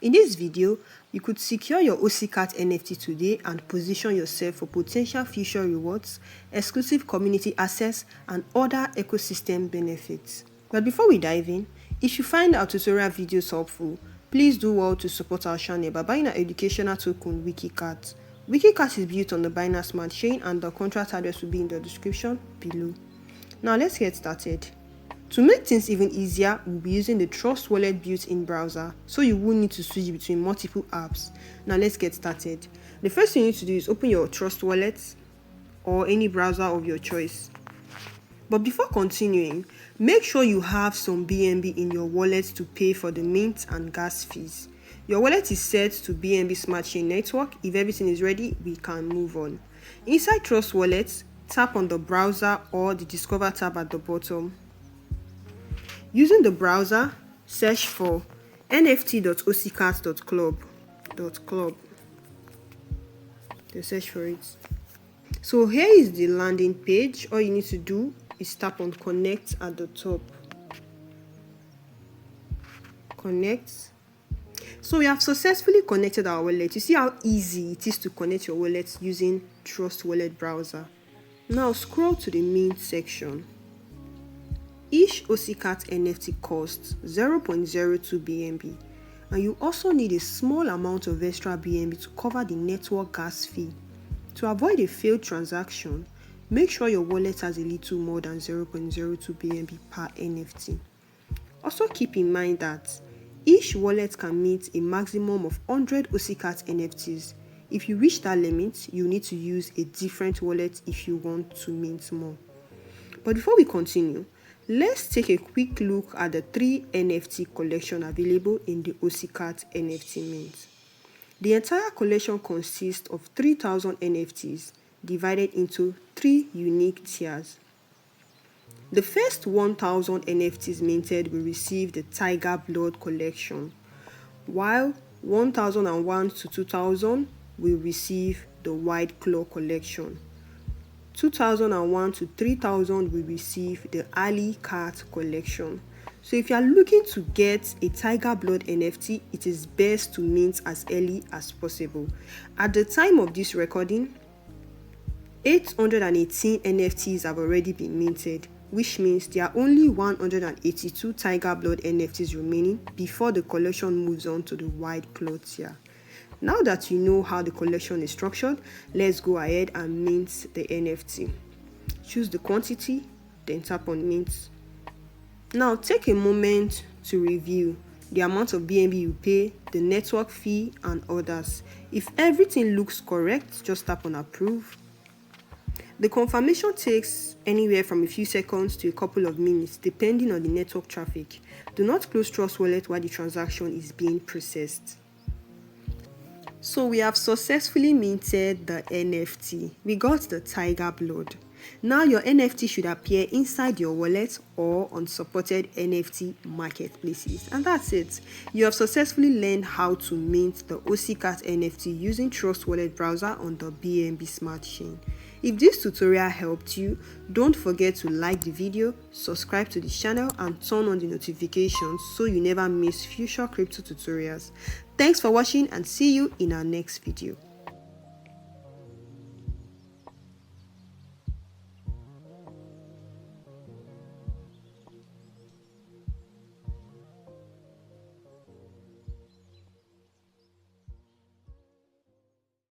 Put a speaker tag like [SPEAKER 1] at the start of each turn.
[SPEAKER 1] In this video, you could secure your OCICAT NFT today and position yourself for potential future rewards, exclusive community access, and other ecosystem benefits. But before we dive in, if you find our tutorial videos helpful, please do well to support our channel by buying our educational token Wiki Cat. Wiki Cat is built on the Binance Smart Chain and the contract address will be in the description below. Now let's get started. To make things even easier, we'll be using the Trust Wallet built-in browser, so you won't need to switch between multiple apps. Now let's get started. The first thing you need to do is open your Trust Wallet or any browser of your choice. But before continuing, make sure you have some BNB in your wallet to pay for the mint and gas fees. Your wallet is set to BNB Smart Chain Network. If everything is ready, we can move on. Inside Trust Wallet, tap on the browser or the Discover tab at the bottom. Using the browser, search for nft.ocicat.club. Then search for it. So here is the landing page. All you need to do is tap on connect at the top. Connect. So we have successfully connected our wallet. You see how easy it is to connect your wallet using Trust Wallet browser. Now scroll to the mint section. Each OCICAT NFT costs 0.02 BNB, and you also need a small amount of extra BNB to cover the network gas fee. To avoid a failed transaction, make sure your wallet has a little more than 0.02 BNB per NFT. Also keep in mind that each wallet can mint a maximum of 100 OCICAT NFTs. If you reach that limit, you need to use a different wallet if you want to mint more. But before we continue, let's take a quick look at the 3 NFT collection available in the OCICAT NFT Mint. The entire collection consists of 3,000 NFTs divided into 3 unique tiers. The first 1,000 NFTs minted will receive the Tiger Blood collection, while 1,001 to 2,000 will receive the White Claw collection. 2,001 to 3,000 will receive the Alley Cat collection. So if you are looking to get a Tiger Blood NFT, it is best to mint as early as possible. At the time of this recording, 818 NFTs have already been minted, which means there are only 182 Tiger Blood NFTs remaining before the collection moves on to the White Claw tier. Now that you know how the collection is structured, let's go ahead and mint the NFT. Choose the quantity, then tap on mint. Now take a moment to review the amount of BNB you pay, the network fee, and others. If everything looks correct, just tap on approve. The confirmation takes anywhere from a few seconds to a couple of minutes depending on the network traffic. Do not close Trust Wallet while the transaction is being processed. So we have successfully minted the NFT. We got the Tiger Blood. Now your NFT should appear inside your wallet or on supported NFT marketplaces. And that's it. You have successfully learned how to mint the OCICAT NFT using Trust Wallet browser on the BNB Smart Chain. If this tutorial helped you, don't forget to like the video, subscribe to the channel, and turn on the notifications so you never miss future crypto tutorials. Thanks for watching and see you in our next video.